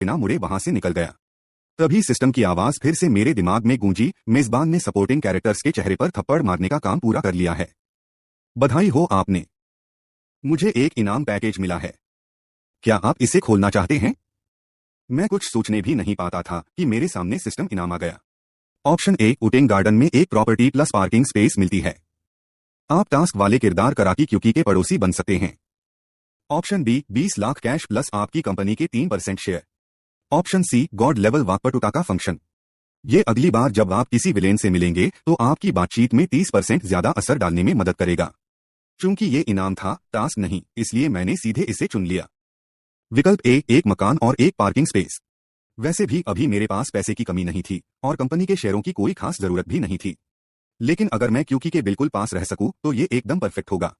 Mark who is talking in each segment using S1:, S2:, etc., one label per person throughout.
S1: बिना मुड़े वहां से निकल गया। तभी सिस्टम की आवाज फिर से मेरे दिमाग में गूंजी, मेजबान ने सपोर्टिंग कैरेक्टर्स के चेहरे पर थप्पड़ मारने का काम पूरा कर लिया है। बधाई हो आपने, मुझे एक इनाम पैकेज मिला है। क्या आप इसे खोलना चाहते हैं? मैं कुछ सोचने भी नहीं पाता था कि मेरे सामने सिस्टम इनाम आ गया। ऑप्शन ए, उटेंग गार्डन में एक प्रॉपर्टी प्लस पार्किंग स्पेस मिलती है। आप टास्क वाले किरदार कराकी क्यूकी के पड़ोसी बन सकते हैं। Option B, 20 lakh cash plus आपकी कंपनी के 3% share. Option C, god level वाकपटुता का फंक्शन। ये अगली बार जब आप किसी विलेन से मिलेंगे तो आपकी बातचीत में 30% ज्यादा असर डालने में मदद करेगा। चूंकि ये इनाम था, टास्क नहीं, इसलिए मैंने सीधे इसे चुन लिया। विकल्प ए, एक मकान और एक पार्किंग स्पेस। वैसे भी अभी मेरे पास पैसे की कमी नहीं थी और कंपनी के शेयरों की कोई खास जरूरत भी नहीं थी। लेकिन अगर मैं क्यूकी के बिल्कुल पास रह सकूं तो ये एकदम परफेक्ट होगा।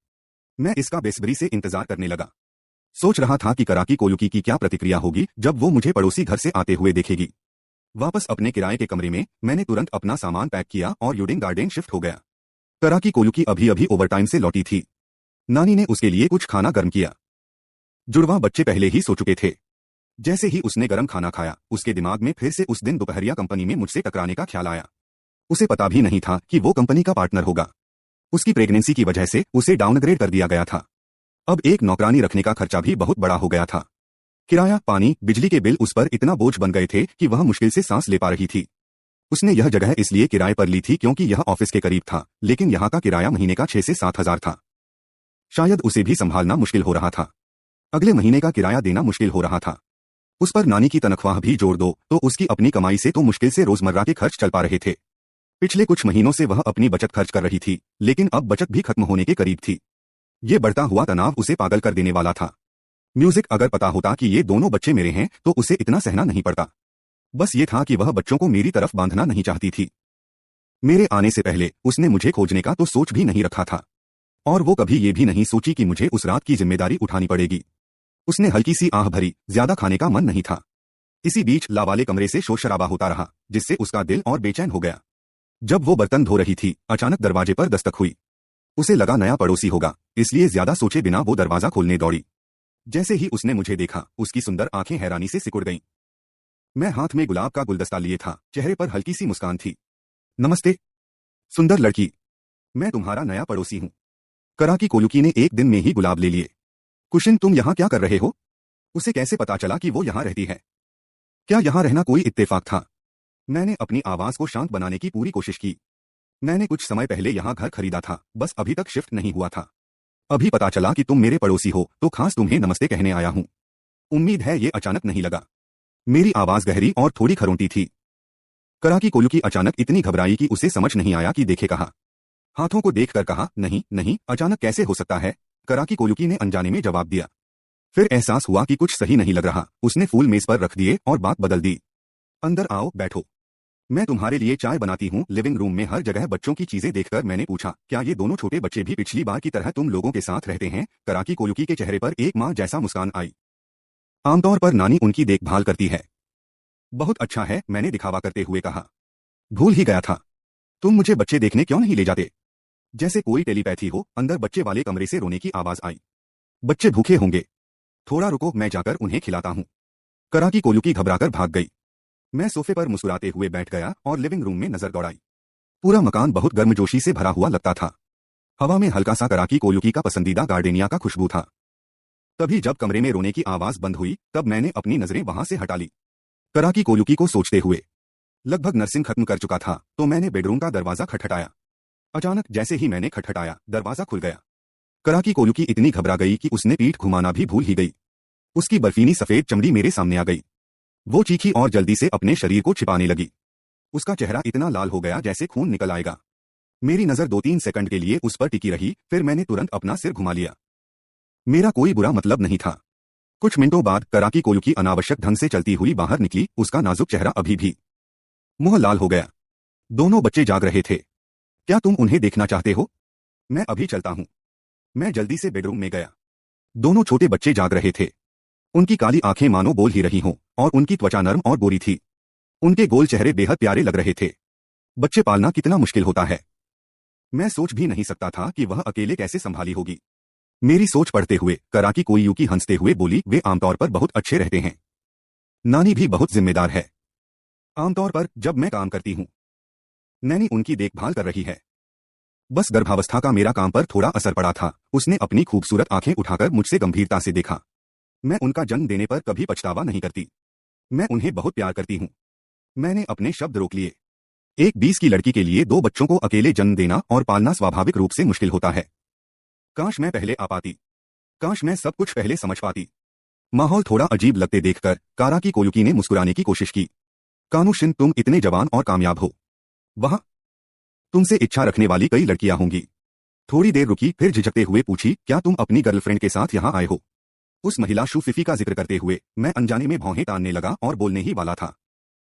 S1: मैं इसका बेसब्री से इंतजार करने लगा। सोच रहा था कि कराकी कोयुकी की क्या प्रतिक्रिया होगी जब वो मुझे पड़ोसी घर से आते हुए देखेगी। वापस अपने किराए के कमरे में मैंने तुरंत अपना सामान पैक किया और यूडिंग गार्डन शिफ्ट हो गया। कराकी कोयुकी अभी अभी ओवरटाइम से लौटी थी। नानी ने उसके लिए कुछ खाना गर्म किया। जुड़वा बच्चे पहले ही सो चुके थे। जैसे ही उसने गर्म खाना खाया, उसके दिमाग में फिर से उस दिन दोपहरिया कंपनी में मुझसे टकराने का ख्याल आया। उसे पता भी नहीं था कि वो कंपनी का पार्टनर होगा। उसकी प्रेगनेंसी की वजह से उसे डाउनग्रेड कर दिया गया था। अब एक नौकरानी रखने का खर्चा भी बहुत बड़ा हो गया था। किराया, पानी, बिजली के बिल उस पर इतना बोझ बन गए थे कि वह मुश्किल से सांस ले पा रही थी। उसने यह जगह इसलिए किराए पर ली थी क्योंकि यह ऑफिस के करीब था, लेकिन यहाँ का किराया महीने का 6 से 7 हजार था। शायद उसे भी संभालना मुश्किल हो रहा था। अगले महीने का किराया देना मुश्किल हो रहा था। उस पर नानी की तनख्वाह भी जोड़ दो तो उसकी अपनी कमाई से तो मुश्किल से रोजमर्रा के खर्च चल पा रहे थे। पिछले कुछ महीनों से वह अपनी बचत खर्च कर रही थी, लेकिन अब बचत भी खत्म होने के करीब थी। ये बढ़ता हुआ तनाव उसे पागल कर देने वाला था। म्यूजिक, अगर पता होता कि ये दोनों बच्चे मेरे हैं तो उसे इतना सहना नहीं पड़ता। बस ये था कि वह बच्चों को मेरी तरफ बांधना नहीं चाहती थी। मेरे आने से पहले उसने मुझे खोजने का तो सोच भी नहीं रखा था, और वो कभी ये भी नहीं सोची कि मुझे उस रात की जिम्मेदारी उठानी पड़ेगी। उसने हल्की सी आह भरी, ज्यादा खाने का मन नहीं था। इसी बीच लावाले कमरे से शोर शराबा होता रहा, जिससे उसका दिल और बेचैन हो गया। जब वो बर्तन धो रही थी, अचानक दरवाजे पर दस्तक हुई। उसे लगा नया पड़ोसी होगा, इसलिए ज्यादा सोचे बिना वो दरवाजा खोलने दौड़ी। जैसे ही उसने मुझे देखा, उसकी सुंदर आंखें हैरानी से सिकुड़ गईं। मैं हाथ में गुलाब का गुलदस्ता लिए था, चेहरे पर हल्की सी मुस्कान थी। नमस्ते सुंदर लड़की, मैं तुम्हारा नया पड़ोसी हूँ। कराकी कोयुकी ने एक दिन में ही गुलाब ले लिए। कुशिन, तुम यहाँ क्या कर रहे हो? उसे कैसे पता चला कि वो यहाँ रहती है? क्या यहाँ रहना कोई इत्तेफाक था? मैंने अपनी आवाज को शांत बनाने की पूरी कोशिश की। मैंने कुछ समय पहले यहाँ घर खरीदा था, बस अभी तक शिफ्ट नहीं हुआ था। अभी पता चला कि तुम मेरे पड़ोसी हो तो खास तुम्हें नमस्ते कहने आया हूँ। उम्मीद है ये अचानक नहीं लगा। मेरी आवाज गहरी और थोड़ी खरोंटी थी। कराकी कोयुकी अचानक इतनी घबराई कि उसे समझ नहीं आया कि देखे कहा। हाथों को देखकर कहा, नहीं नहीं, अचानक कैसे हो सकता है? कराकी कोयुकी ने अनजाने में जवाब दिया। फिर एहसास हुआ कि कुछ सही नहीं लग रहा। उसने फूल मेज पर रख दिए और बात बदल दी। अंदर आओ, बैठो, मैं तुम्हारे लिए चाय बनाती हूँ। लिविंग रूम में हर जगह बच्चों की चीजें देखकर मैंने पूछा, क्या ये दोनों छोटे बच्चे भी पिछली बार की तरह तुम लोगों के साथ रहते हैं? कराकी कोयुकी के चेहरे पर एक माँ जैसा मुस्कान आई। आमतौर पर नानी उनकी देखभाल करती है। बहुत अच्छा है, मैंने दिखावा करते हुए कहा। भूल ही गया था, तुम मुझे बच्चे देखने क्यों नहीं ले जाते? जैसे कोई टेलीपैथी हो, अंदर बच्चे वाले कमरे से रोने की आवाज आई। बच्चे भूखे होंगे, थोड़ा रुको, मैं जाकर उन्हें खिलाता हूँ। कराकी कोयुकी घबराकर भाग गई। मैं सोफे पर मुस्कुराते हुए बैठ गया और लिविंग रूम में नजर दौड़ाई। पूरा मकान बहुत गर्मजोशी से भरा हुआ लगता था। हवा में हल्का सा कराकी कोयुकी का पसंदीदा गार्डेनिया का खुशबू था। तभी जब कमरे में रोने की आवाज बंद हुई, तब मैंने अपनी नजरें वहां से हटा ली। कराकी कोयुकी को सोचते हुए, लगभग नर्सिंग खत्म कर चुका था तो मैंने बेडरूम का दरवाजा खटखटाया। अचानक जैसे ही मैंने खटखटाया, दरवाजा खुल गया। कराकी कोयुकी इतनी घबरा गई कि उसने पीठ घुमाना भी भूल ही गई। उसकी बर्फीनी सफेद चमड़ी मेरे सामने आ गई। वो चीखी और जल्दी से अपने शरीर को छिपाने लगी। उसका चेहरा इतना लाल हो गया जैसे खून निकल आएगा। मेरी नजर 2-3 सेकंड के लिए उस पर टिकी रही, फिर मैंने तुरंत अपना सिर घुमा लिया। मेरा कोई बुरा मतलब नहीं था। कुछ मिनटों बाद कराकी कोयुकी अनावश्यक ढंग से चलती हुई बाहर निकली। उसका नाजुक चेहरा अभी भी मुंह लाल हो गया। दोनों बच्चे जाग रहे थे। क्या तुम उन्हें देखना चाहते हो? मैं अभी चलता हूं। मैं जल्दी से बेडरूम में गया। दोनों छोटे बच्चे जाग रहे थे। उनकी काली आंखें मानो बोल ही रही हों और उनकी त्वचा नरम और गोरी थी। उनके गोल चेहरे बेहद प्यारे लग रहे थे। बच्चे पालना कितना मुश्किल होता है। मैं सोच भी नहीं सकता था कि वह अकेले कैसे संभाली होगी। मेरी सोच पढ़ते हुए कराकी कोयुकी हंसते हुए बोली, वे आमतौर पर बहुत अच्छे रहते हैं। नानी भी बहुत जिम्मेदार है। आमतौर पर जब मैं काम करती हूँ, नैनी उनकी देखभाल कर रही है। बस गर्भावस्था का मेरा काम पर थोड़ा असर पड़ा था। उसने अपनी खूबसूरत आंखें उठाकर मुझसे गंभीरता से देखा। मैं उनका जन्म देने पर कभी पछतावा नहीं करती। मैं उन्हें बहुत प्यार करती हूँ। मैंने अपने शब्द रोक लिए। एक 20 की लड़की के लिए 2 बच्चों को अकेले जन्म देना और पालना स्वाभाविक रूप से मुश्किल होता है। काश मैं पहले आ पाती। काश मैं सब कुछ पहले समझ पाती। माहौल थोड़ा अजीब लगते देखकर काराकी कोयुकी ने मुस्कुराने की कोशिश की। कानुशिन, तुम इतने जवान और कामयाब हो। वहां तुमसे इच्छा रखने वाली कई लड़कियां होंगी। थोड़ी देर रुकी, फिर झिझकते हुए पूछी, क्या तुम अपनी गर्लफ्रेंड के साथ यहाँ आए हो? उस महिला शूफिफी का जिक्र करते हुए मैं अनजाने में भौहें तानने लगा और बोलने ही वाला था।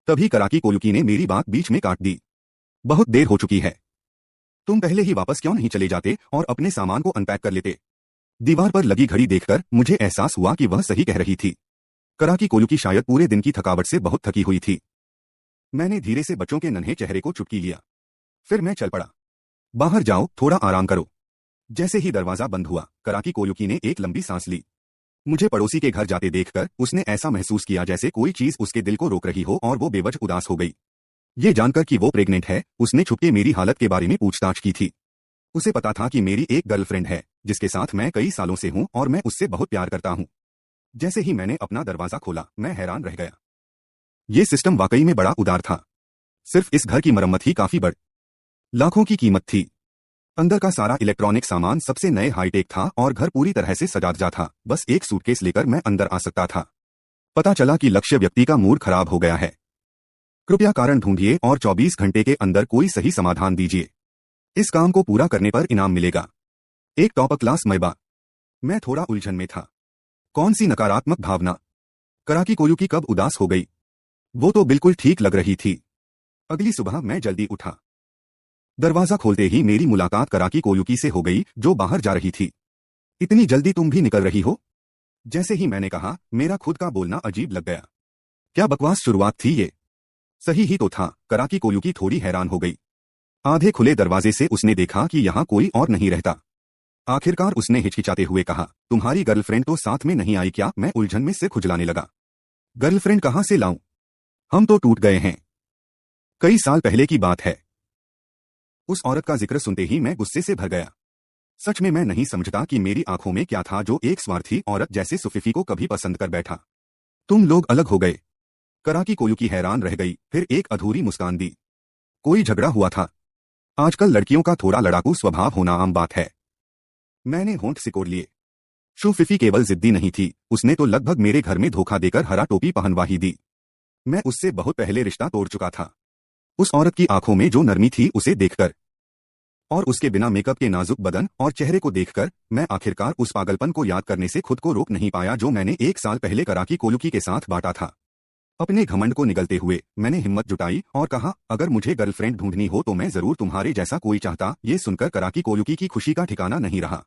S1: तभी कराकी कोयुकी ने मेरी बात बीच में काट दी। बहुत देर हो चुकी है। तुम पहले ही वापस क्यों नहीं चले जाते और अपने सामान को अनपैक कर लेते? दीवार पर लगी घड़ी देखकर मुझे एहसास हुआ कि वह सही कह रही थी। कराकी कोयुकी शायद पूरे दिन की थकावट से बहुत थकी हुई थी। मैंने धीरे से बच्चों के नन्हे चेहरे को चुटकी लिया। फिर मैं चल पड़ा। बाहर जाओ, थोड़ा आराम करो। जैसे ही दरवाजा बंद हुआ, कराकी कोयुकी ने एक लंबी सांस ली। मुझे पड़ोसी के घर जाते देखकर उसने ऐसा महसूस किया जैसे कोई चीज उसके दिल को रोक रही हो और वो बेवजह उदास हो गई। ये जानकर कि वो प्रेग्नेंट है, उसने छुपके मेरी हालत के बारे में पूछताछ की थी। उसे पता था कि मेरी एक गर्लफ्रेंड है जिसके साथ मैं कई सालों से हूं और मैं उससे बहुत प्यार करता हूं। जैसे ही मैंने अपना दरवाजा खोला, मैं हैरान रह गया। ये सिस्टम वाकई में बड़ा उदार था। सिर्फ इस घर की मरम्मत ही काफी बड़ लाखों की कीमत थी। अंदर का सारा इलेक्ट्रॉनिक सामान सबसे नए हाईटेक था और घर पूरी तरह से सजा था। बस एक सूटकेस लेकर मैं अंदर आ सकता था। पता चला कि लक्ष्य व्यक्ति का मूड खराब हो गया है। कृपया कारण ढूंढिए और 24 घंटे के अंदर कोई सही समाधान दीजिए। इस काम को पूरा करने पर इनाम मिलेगा। एक टॉप क्लास मैबा। मैं थोड़ा उलझन में था। कौन सी नकारात्मक भावना? कराकी कोयुकी कब उदास हो गई? वो तो बिल्कुल ठीक लग रही थी। अगली सुबह मैं जल्दी उठा। दरवाजा खोलते ही मेरी मुलाकात कराकी कोयुकी से हो गई, जो बाहर जा रही थी। इतनी जल्दी तुम भी निकल रही हो? जैसे ही मैंने कहा, मेरा खुद का बोलना अजीब लग गया। क्या बकवास शुरुआत थी ये? सही ही तो था। कराकी कोयुकी थोड़ी हैरान हो गई। आधे खुले दरवाजे से उसने देखा कि यहाँ कोई और नहीं रहता। आखिरकार उसने हिचकिचाते हुए कहा, तुम्हारी गर्लफ्रेंड तो साथ में नहीं आई क्या? मैं उलझन में सिर खुजलाने लगा। गर्लफ्रेंड कहाँ से लाऊं? हम तो टूट गए हैं। कई साल पहले की बात है। उस औरत का जिक्र सुनते ही मैं गुस्से से भर गया। सच में मैं नहीं समझता कि मेरी आंखों में क्या था जो एक स्वार्थी औरत जैसे सुफिफी को कभी पसंद कर बैठा। तुम लोग अलग हो गए? कराकी कोयुकी हैरान रह गई, फिर एक अधूरी मुस्कान दी। कोई झगड़ा हुआ था? आजकल लड़कियों का थोड़ा लड़ाकू स्वभाव होना आम बात है। मैंने होंठ सिकोड़ लिए। शूफिफी केवल जिद्दी नहीं थी, उसने तो लगभग मेरे घर में धोखा देकर हरा टोपी पहनवा ही दी। मैं उससे बहुत पहले रिश्ता तोड़ चुका था। उस औरत की आंखों में जो नरमी थी उसे देखकर, और उसके बिना मेकअप के नाजुक बदन और चेहरे को देखकर, मैं आखिरकार उस पागलपन को याद करने से खुद को रोक नहीं पाया जो मैंने 1 साल पहले कराकी कोयुकी के साथ बांटा था। अपने घमंड को निगलते हुए मैंने हिम्मत जुटाई और कहा, अगर मुझे गर्लफ्रेंड ढूंढनी हो तो मैं जरूर तुम्हारे जैसा कोई चाहता। ये सुनकर कराकी कोयुकी की खुशी का ठिकाना नहीं रहा।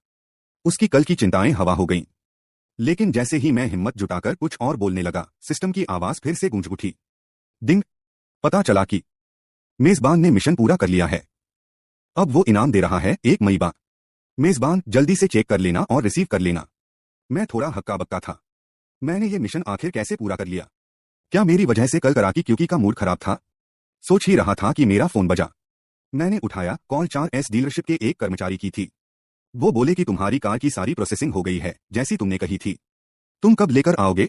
S1: उसकी कल की चिंताएं हवा हो गईं। लेकिन जैसे ही मैं हिम्मत जुटाकर कुछ और बोलने लगा, सिस्टम की आवाज फिर से गूंज उठी। डिंग। पता चला कि मेजबान ने मिशन पूरा कर लिया है। अब वो इनाम दे रहा है, 1 मई बा। मेजबान, जल्दी से चेक कर लेना और रिसीव कर लेना। मैं थोड़ा हक्का बक्का था। मैंने ये मिशन आखिर कैसे पूरा कर लिया? क्या मेरी वजह से कल कराकी कोयुकी का मूड खराब था? सोच ही रहा था कि मेरा फोन बजा। मैंने उठाया। कॉल 4S डीलरशिप के एक कर्मचारी की थी। वो बोले कि तुम्हारी कार की सारी प्रोसेसिंग हो गई है, जैसी तुमने कही थी। तुम कब लेकर आओगे?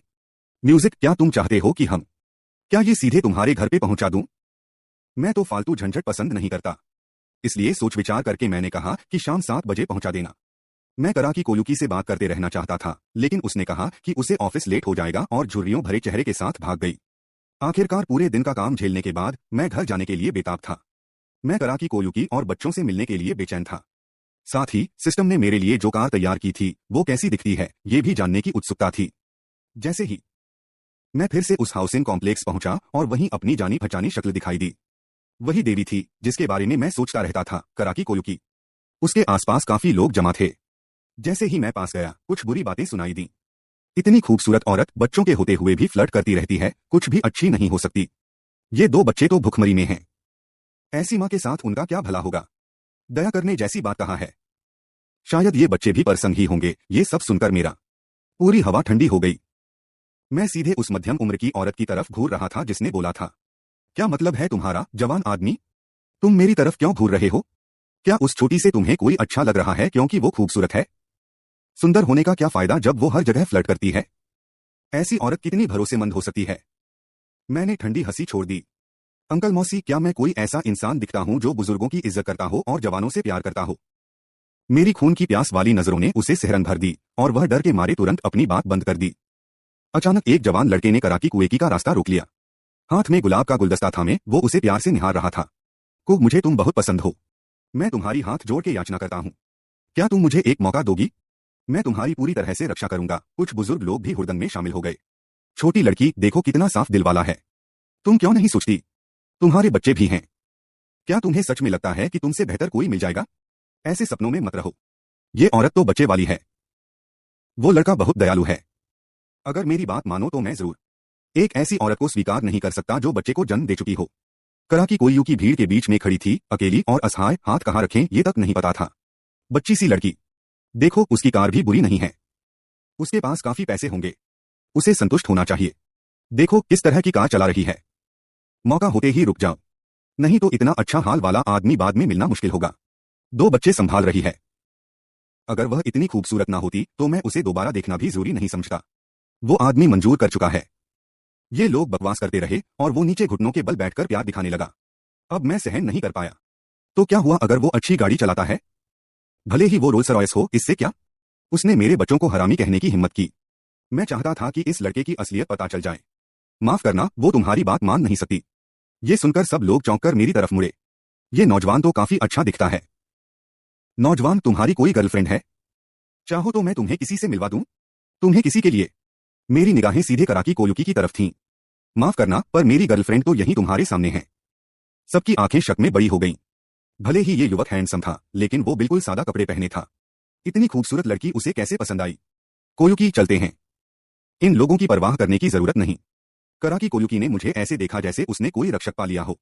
S1: म्यूजिक, क्या तुम चाहते हो कि क्या ये सीधे तुम्हारे घर पे पहुंचा दूं? मैं तो फालतू झंझट पसंद नहीं करता। इसलिए सोच विचार करके मैंने कहा कि शाम 7 बजे पहुंचा देना। मैं कराकी कोयुकी से बात करते रहना चाहता था, लेकिन उसने कहा कि उसे ऑफिस लेट हो जाएगा और झुर्रियों भरे चेहरे के साथ भाग गई। आखिरकार पूरे दिन का काम झेलने के बाद मैं घर जाने के लिए बेताब था। मैं कराकी कोयुकी और बच्चों से मिलने के लिए बेचैन था। साथ ही सिस्टम ने मेरे लिए जो कार तैयार की थी वो कैसी दिखती है ये भी जानने की उत्सुकता थी। जैसे ही मैं फिर से उस हाउसिंग कॉम्प्लेक्स पहुंचा और वहीं अपनी जानी पहचानी शक्ल दिखाई दी। वही देवी थी जिसके बारे में मैं सोचता रहता था, कराकी कोयुकी। उसके आसपास काफी लोग जमा थे। जैसे ही मैं पास गया, कुछ बुरी बातें सुनाई दी। इतनी खूबसूरत औरत बच्चों के होते हुए भी फ्लर्ट करती रहती है, कुछ भी अच्छी नहीं हो सकती। ये 2 बच्चे तो भुखमरी में हैं। ऐसी माँ के साथ उनका क्या भला होगा? दया करने जैसी बात कहाँ है? शायद ये बच्चे भी परसंग ही होंगे। ये सब सुनकर मेरा पूरी हवा ठंडी हो गई। मैं सीधे उस मध्यम उम्र की औरत की तरफ घूर रहा था जिसने बोला था, क्या मतलब है तुम्हारा, जवान आदमी? तुम मेरी तरफ क्यों घूर रहे हो? क्या उस छोटी से तुम्हें कोई अच्छा लग रहा है क्योंकि वो खूबसूरत है? सुंदर होने का क्या फायदा जब वो हर जगह फ्लर्ट करती है? ऐसी औरत कितनी भरोसेमंद हो सकती है? मैंने ठंडी हंसी छोड़ दी। अंकल मौसी, क्या मैं कोई ऐसा इंसान दिखता हूं जो बुजुर्गों की इज्जत करता हो और जवानों से प्यार करता हो? मेरी खून की प्यास वाली नजरों ने उसे सिहरन भर दी और वह डर के मारे तुरंत अपनी बात बंद कर दी। अचानक एक जवान लड़के ने कराकी कुएकी का रास्ता रोक लिया। हाथ में गुलाब का गुलदस्ता थामे वो उसे प्यार से निहार रहा था। को मुझे तुम बहुत पसंद हो। मैं तुम्हारी हाथ जोड़ के याचना करता हूं। क्या तुम मुझे एक मौका दोगी? मैं तुम्हारी पूरी तरह से रक्षा करूंगा। कुछ बुजुर्ग लोग भी हुड़दंग में शामिल हो गए। छोटी लड़की, देखो कितना साफ दिल वाला है। तुम क्यों नहीं सोचती? तुम्हारे बच्चे भी हैं। क्या तुम्हें सच में लगता है कि तुमसे बेहतर कोई मिल जाएगा? ऐसे सपनों में मत रहो। ये औरत तो बच्चे वाली है। वो लड़का बहुत दयालु है। अगर मेरी बात मानो तो मैं जरूर एक ऐसी औरत को स्वीकार नहीं कर सकता जो बच्चे को जन्म दे चुकी हो। कराकी कोयू की भीड़ के बीच में खड़ी थी, अकेली और असहाय, हाथ कहाँ रखें ये तक नहीं पता था। बच्ची सी लड़की। देखो, उसकी कार भी बुरी नहीं है। उसके पास काफी पैसे होंगे। उसे संतुष्ट होना चाहिए। देखो किस तरह की कार चला रही है। मौका होते ही रुक जाओ, नहीं तो इतना अच्छा हाल वाला आदमी बाद में मिलना मुश्किल होगा। 2 बच्चे संभाल रही है। अगर वह इतनी खूबसूरत ना होती तो मैं उसे दोबारा देखना भी जरूरी नहीं समझता। वो आदमी मंजूर कर चुका है। ये लोग बकवास करते रहे और वो नीचे घुटनों के बल बैठकर प्यार दिखाने लगा। अब मैं सहन नहीं कर पाया। तो क्या हुआ अगर वो अच्छी गाड़ी चलाता है? भले ही वो रोल्स रॉयस हो, इससे क्या? उसने मेरे बच्चों को हरामी कहने की हिम्मत की। मैं चाहता था कि इस लड़के की असलियत पता चल जाए। माफ करना, वो तुम्हारी बात मान नहीं सकती। ये सुनकर सब लोग चौंक कर मेरी तरफ मुड़े। ये नौजवान तो काफी अच्छा दिखता है। नौजवान, तुम्हारी कोई गर्लफ्रेंड है? चाहो तो मैं तुम्हें किसी से मिलवा दूं। तुम्हें किसी के लिए? मेरी निगाहें सीधे कराकी कोयुकी की तरफ थीं। माफ करना, पर मेरी गर्लफ्रेंड तो यहीं तुम्हारे सामने है। सबकी आंखें शक में बड़ी हो गईं। भले ही ये युवक हैंडसम था, लेकिन वो बिल्कुल सादा कपड़े पहने था। इतनी खूबसूरत लड़की उसे कैसे पसंद आई? कोयुकी, चलते हैं। इन लोगों की परवाह करने की जरूरत नहीं। कराकी कोयुकी ने मुझे ऐसे देखा जैसे उसने कोई रक्षक पा लिया हो।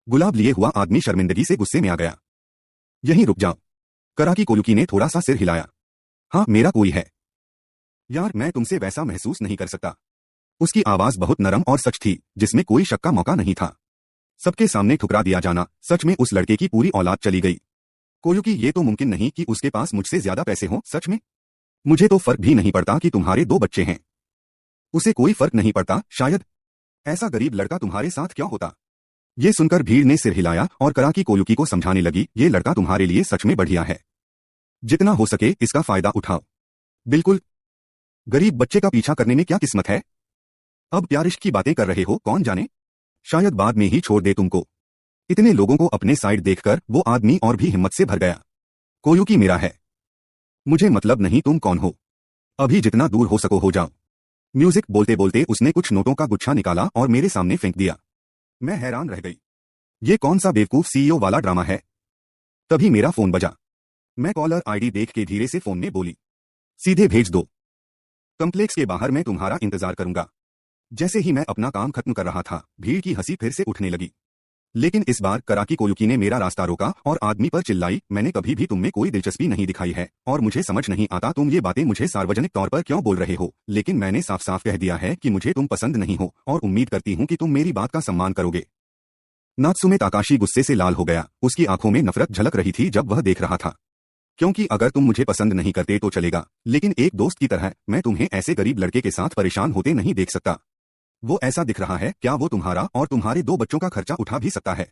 S1: गुलाब लिए हुआ आदमी शर्मिंदगी से गुस्से में आ गया। यहीं रुक जाओ। कराकी कोयुकी ने थोड़ा सा सिर हिलाया। हाँ, मेरा कोई है। यार, मैं तुमसे वैसा महसूस नहीं कर सकता। उसकी आवाज बहुत नरम और सच थी, जिसमें कोई शक का मौका नहीं था। सबके सामने ठुकरा दिया जाना, सच में उस लड़के की पूरी औलाद चली गई। कोयुकी, ये तो मुमकिन नहीं कि उसके पास मुझसे ज्यादा पैसे हों। सच में? मुझे तो फर्क भी नहीं पड़ता कि तुम्हारे 2 बच्चे हैं। उसे कोई फर्क नहीं पड़ता शायद। ऐसा गरीब लड़का तुम्हारे साथ क्यों होता? ये सुनकर भीड़ ने सिर हिलाया और कराकी कोयुकी को समझाने लगी, ये लड़का तुम्हारे लिए सच में बढ़िया है। जितना हो सके इसका फायदा उठाओ। बिल्कुल। गरीब बच्चे का पीछा करने में क्या किस्मत है? अब प्यार इश्क की बातें कर रहे हो, कौन जाने, शायद बाद में ही छोड़ दे तुमको। इतने लोगों को अपने साइड देखकर वो आदमी और भी हिम्मत से भर गया। कोयुकी मेरा है। मुझे मतलब नहीं तुम कौन हो। अभी जितना दूर हो सको हो जाओ। म्यूजिक बोलते बोलते उसने कुछ नोटों का गुच्छा निकाला और मेरे सामने फेंक दिया। मैं हैरान रह गई। ये कौन सा बेवकूफ सीईओ वाला ड्रामा है? तभी मेरा फोन बजा। मैं कॉलर आईडी देख के धीरे से फोन में बोली, सीधे भेज दो। कम्प्लेक्स के बाहर मैं तुम्हारा इंतजार करूंगा। जैसे ही मैं अपना काम खत्म कर रहा था, भीड़ की हंसी फिर से उठने लगी। लेकिन इस बार कराकी कोयुकी ने मेरा रास्ता रोका और आदमी पर चिल्लाई, मैंने कभी भी तुम में कोई दिलचस्पी नहीं दिखाई है और मुझे समझ नहीं आता तुम ये बातें मुझे सार्वजनिक तौर पर क्यों बोल रहे हो, लेकिन मैंने साफ साफ कह दिया है कि मुझे तुम पसंद नहीं हो और उम्मीद करती हूँ कि तुम मेरी बात का सम्मान करोगे। नात्सुमे ताकाशी गुस्से से लाल हो गया। उसकी आंखों में नफरत झलक रही थी जब वह देख रहा था। क्योंकि अगर तुम मुझे पसंद नहीं करते तो चलेगा, लेकिन एक दोस्त की तरह मैं तुम्हें ऐसे गरीब लड़के के साथ परेशान होते नहीं देख सकता। वो ऐसा दिख रहा है, क्या वो तुम्हारा और तुम्हारे 2 बच्चों का खर्चा उठा भी सकता है?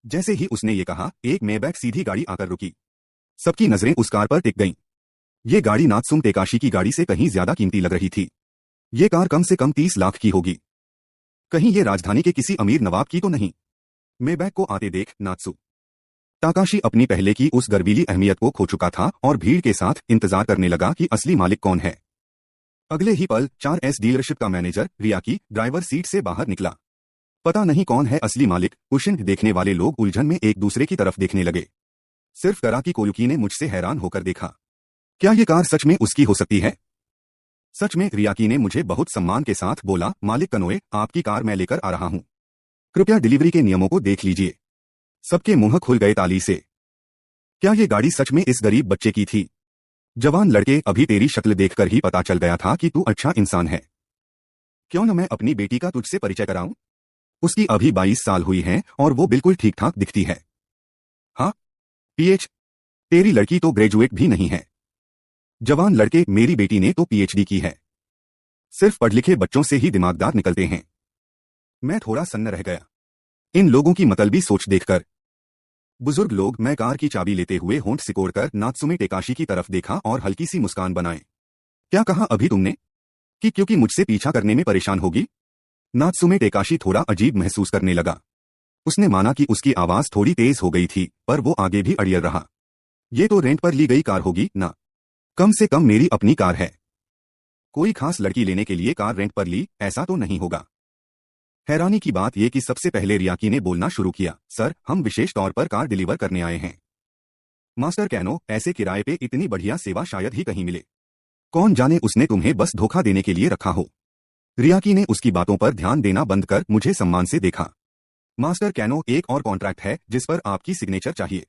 S1: जैसे ही उसने ये कहा, एक मेबैक सीधी गाड़ी आकर रुकी। सबकी नजरें उस कार पर टिक गईं। ये गाड़ी नात्सुम तेकाशी की गाड़ी से कहीं ज्यादा कीमती लग रही थी। ये कार कम से कम 30 लाख की होगी। कहीं ये राजधानी के किसी अमीर नवाब की तो नहीं? मेबैक को आते देख नात्सु ताकाशी अपनी पहले की उस गर्वीली अहमियत को खो चुका था और भीड़ के साथ इंतजार करने लगा कि असली मालिक कौन है। अगले ही पल 4S डीलरशिप का मैनेजर रियाकी ड्राइवर सीट से बाहर निकला। पता नहीं कौन है असली मालिक, उष्ण देखने वाले लोग उलझन में एक दूसरे की तरफ देखने लगे। सिर्फ कराकी कोयुकी ने मुझसे हैरान होकर देखा। क्या ये कार सच में उसकी हो सकती है? सच में, रियाकी ने मुझे बहुत सम्मान के साथ बोला, मालिक कनोए, आपकी कार मैं लेकर आ रहा हूं। कृपया डिलीवरी के नियमों को देख लीजिए। सबके मुंह खुल गए ताली से। क्या ये गाड़ी सच में इस गरीब बच्चे की थी? जवान लड़के, अभी तेरी शक्ल देखकर ही पता चल गया था कि तू अच्छा इंसान है। क्यों न मैं अपनी बेटी का तुझसे परिचय कराऊं? उसकी अभी 22 साल हुई हैं और वो बिल्कुल ठीक ठाक दिखती है। हाँ, पीएच, तेरी लड़की तो ग्रेजुएट भी नहीं है। जवान लड़के, मेरी बेटी ने तो पीएचडी की है। सिर्फ पढ़ लिखे बच्चों से ही दिमागदार निकलते हैं। मैं थोड़ा सन्न रह गया इन लोगों की मतलबी सोच देखकर। बुजुर्ग लोग, मैं कार की चाबी लेते हुए होंठ सिकोड़कर नात्सुमे टेकाशी की तरफ देखा और हल्की सी मुस्कान बनाए। क्या कहा अभी तुमने? कि क्योंकि मुझसे पीछा करने में परेशान होगी? नात्सुमे टेकाशी थोड़ा अजीब महसूस करने लगा। उसने माना कि उसकी आवाज थोड़ी तेज हो गई थी, पर वो आगे भी अड़ियल रहा। ये तो रेंट पर ली गई कार होगी ना? कम से कम मेरी अपनी कार है। कोई खास लड़की लेने के लिए कार रेंट पर ली, ऐसा तो नहीं होगा। हैरानी की बात यह कि सबसे पहले रियाकी ने बोलना शुरू किया, सर, हम विशेष तौर पर कार डिलीवर करने आए हैं। मास्टर कैनो, ऐसे किराए पे इतनी बढ़िया सेवा शायद ही कहीं मिले। कौन जाने उसने तुम्हें बस धोखा देने के लिए रखा हो। रियाकी ने उसकी बातों पर ध्यान देना बंद कर मुझे सम्मान से देखा। मास्टर कैनो, एक और कॉन्ट्रैक्ट है जिस पर आपकी सिग्नेचर चाहिए।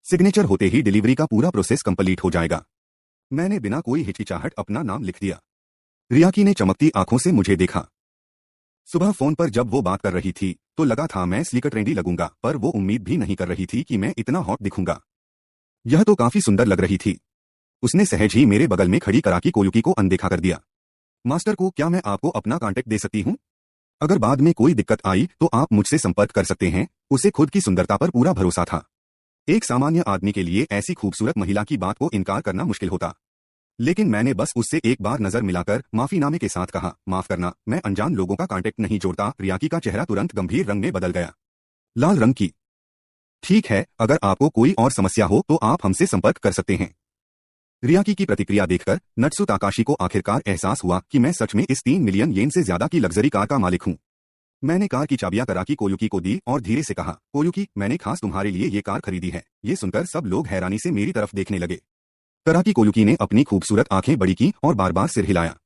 S1: सिग्नेचर होते ही डिलीवरी का पूरा प्रोसेस कंप्लीट हो जाएगा। मैंने बिना कोई हिचकिचाहट अपना नाम लिख दिया। रियाकी ने चमकती आंखों से मुझे देखा। सुबह फोन पर जब वो बात कर रही थी तो लगा था मैं स्लीकर ट्रेंडी लगूंगा, पर वो उम्मीद भी नहीं कर रही थी कि मैं इतना हॉट दिखूंगा। यह तो काफी सुंदर लग रही थी। उसने सहज ही मेरे बगल में खड़ी कराकी कोयुकी को अनदेखा कर दिया। मास्टर को, क्या मैं आपको अपना कांटेक्ट दे सकती हूँ? अगर बाद में कोई दिक्कत आई तो आप मुझसे संपर्क कर सकते हैं। उसे खुद की सुंदरता पर पूरा भरोसा था। एक सामान्य आदमी के लिए ऐसी खूबसूरत महिला की बात को इनकार करना मुश्किल होता। लेकिन मैंने बस उससे एक बार नजर मिलाकर माफीनामे के साथ कहा, माफ करना, मैं अनजान लोगों का कांटेक्ट नहीं जोड़ता। रियाकी का चेहरा तुरंत गंभीर रंग में बदल गया, लाल रंग की। ठीक है, अगर आपको कोई और समस्या हो तो आप हमसे संपर्क कर सकते हैं। रियाकी की प्रतिक्रिया देखकर नत्सु ताकाशी को आखिरकार एहसास हुआ कि मैं सच में इस 3 मिलियन येन से ज्यादा की लग्जरी कार का मालिक हूं। मैंने कार की चाबियां कराकी कोयुकी को दी और धीरे से कहा, कोयुकी, मैंने खास तुम्हारे लिए ये कार खरीदी है। ये सुनकर सब लोग हैरानी से मेरी तरफ देखने लगे। कराकी कोयुकी ने अपनी खूबसूरत आंखें बड़ी की और बार बार सिर हिलाया।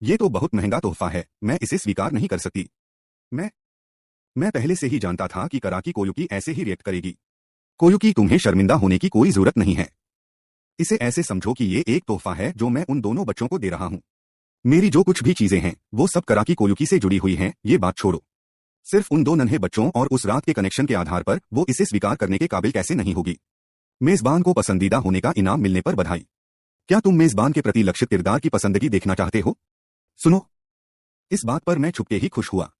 S1: ये तो बहुत महंगा तोहफा है, मैं इसे स्वीकार नहीं कर सकती। मैं पहले से ही जानता था कि कराकी कोयुकी ऐसे ही रिएक्ट करेगी। कोयुकी, तुम्हें शर्मिंदा होने की कोई जरूरत नहीं है। इसे ऐसे समझो कि ये एक तोहफा है जो मैं उन दोनों बच्चों को दे रहा हूँ। मेरी जो कुछ भी चीजें हैं वो सब कराकी कोयुकी से जुड़ी हुई हैं। ये बात छोड़ो, सिर्फ उन 2 नन्हे बच्चों और उस रात के कनेक्शन के आधार पर वो इसे स्वीकार करने के काबिल कैसे नहीं होगी। मेजबान को पसंदीदा होने का इनाम मिलने पर बधाई। क्या तुम मेजबान के प्रति लक्षित किरदार की पसंदगी देखना चाहते हो? सुनो, इस बात पर मैं छुपके ही खुश हुआ।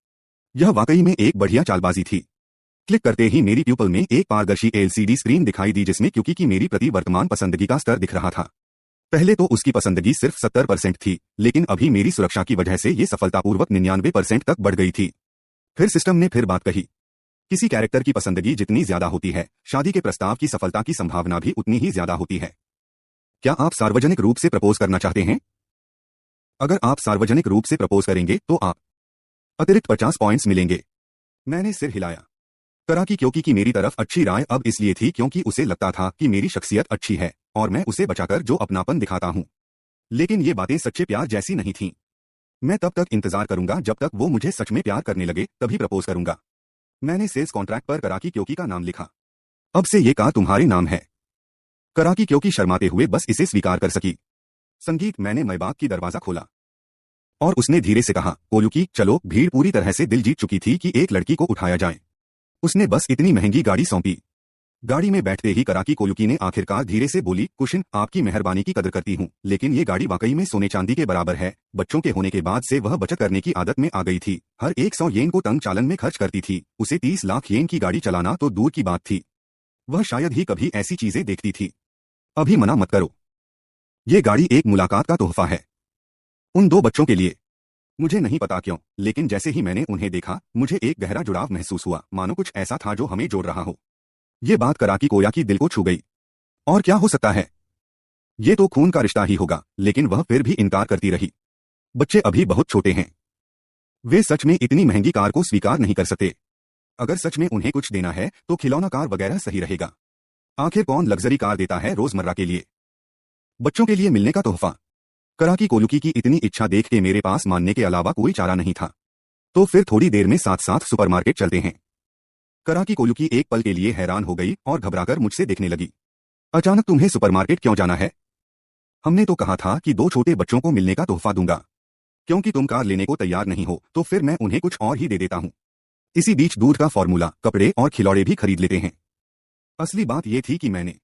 S1: यह वाकई में एक बढ़िया चालबाजी थी। क्लिक करते ही मेरी प्यूपल में एक पारदर्शी एलसीडी स्क्रीन दिखाई दी जिसमें क्योंकि की मेरी प्रति वर्तमान पसंदगी का स्तर दिख रहा था। पहले तो उसकी पसंदगी सिर्फ 70% थी, लेकिन अभी मेरी सुरक्षा की वजह से ये सफलतापूर्वक 99% तक बढ़ गई थी। फिर सिस्टम ने फिर बात कही, किसी कैरेक्टर की पसंदगी जितनी ज्यादा होती है, शादी के प्रस्ताव की सफलता की संभावना भी उतनी ही ज्यादा होती है। क्या आप सार्वजनिक रूप से प्रपोज करना चाहते हैं? अगर आप सार्वजनिक रूप से प्रपोज करेंगे तो आप अतिरिक्त 50 पॉइंट्स मिलेंगे। मैंने सिर हिलाया। कराकी क्योंकि की मेरी तरफ अच्छी राय अब इसलिए थी क्योंकि उसे लगता था कि मेरी शख्सियत अच्छी है और मैं उसे बचाकर जो अपनापन दिखाता हूं। लेकिन ये बातें सच्चे प्यार जैसी नहीं थीं। मैं तब तक इंतजार करूंगा जब तक वो मुझे सच में प्यार करने लगे, तभी प्रपोज करूंगा। मैंने सेल्स कॉन्ट्रैक्ट पर कराकी क्योंकि का नाम लिखा। अब से ये कार तुम्हारे नाम है। कराकी क्योंकि शर्माते हुए बस इसे स्वीकार कर सकी। संगीत, मैंने मैबाग की दरवाजा खोला और उसने धीरे से कहा, कोयुकी, चलो। भीड़ पूरी तरह से दिल जीत चुकी थी कि एक लड़की को उठाया जाए। उसने बस इतनी महंगी गाड़ी सौंपी। गाड़ी में बैठते ही कराकी कोयुकी ने आखिरकार धीरे से बोली, कुशन, आपकी मेहरबानी की कदर करती हूँ, लेकिन ये गाड़ी वाकई में सोने चांदी के बराबर है। बच्चों के होने के बाद से वह बचत करने की आदत में आ गई थी। हर 100 येन को टंग चालन में खर्च करती थी। उसे 30 लाख येन की गाड़ी चलाना तो दूर की बात थी। वह शायद ही कभी ऐसी चीजें देखती थी। अभी मना मत करो। ये गाड़ी एक मुलाकात का तोहफा है, उन 2 बच्चों के लिए। मुझे नहीं पता क्यों, लेकिन जैसे ही मैंने उन्हें देखा मुझे एक गहरा जुड़ाव महसूस हुआ, मानो कुछ ऐसा था जो हमें जोड़ रहा हो। ये बात कराकी कोयाकी दिल को छू गई। और क्या हो सकता है, ये तो खून का रिश्ता ही होगा। लेकिन वह फिर भी इनकार करती रही। बच्चे अभी बहुत छोटे हैं, वे सच में इतनी महंगी कार को स्वीकार नहीं कर सकते। अगर सच में उन्हें कुछ देना है तो खिलौना कार वगैरह सही रहेगा। आखिर कौन लग्जरी कार देता है रोजमर्रा के लिए? बच्चों के लिए मिलने का तोहफा। कराकी कोयुकी की इतनी इच्छा देख के मेरे पास मानने के अलावा कोई चारा नहीं था। तो फिर थोड़ी देर में साथ साथ सुपरमार्केट चलते हैं। कराकी कोयुकी एक पल के लिए हैरान हो गई और घबराकर मुझसे देखने लगी। अचानक तुम्हें सुपरमार्केट क्यों जाना है? हमने तो कहा था कि 2 छोटे बच्चों को मिलने का तोहफा दूंगा। क्योंकि तुम कार लेने को तैयार नहीं हो तो फिर मैं उन्हें कुछ और ही दे देता हूँ। इसी बीच दूध का फॉर्मूला, कपड़े और खिलौड़े भी खरीद लेते हैं। असली बात यह थी कि मैंने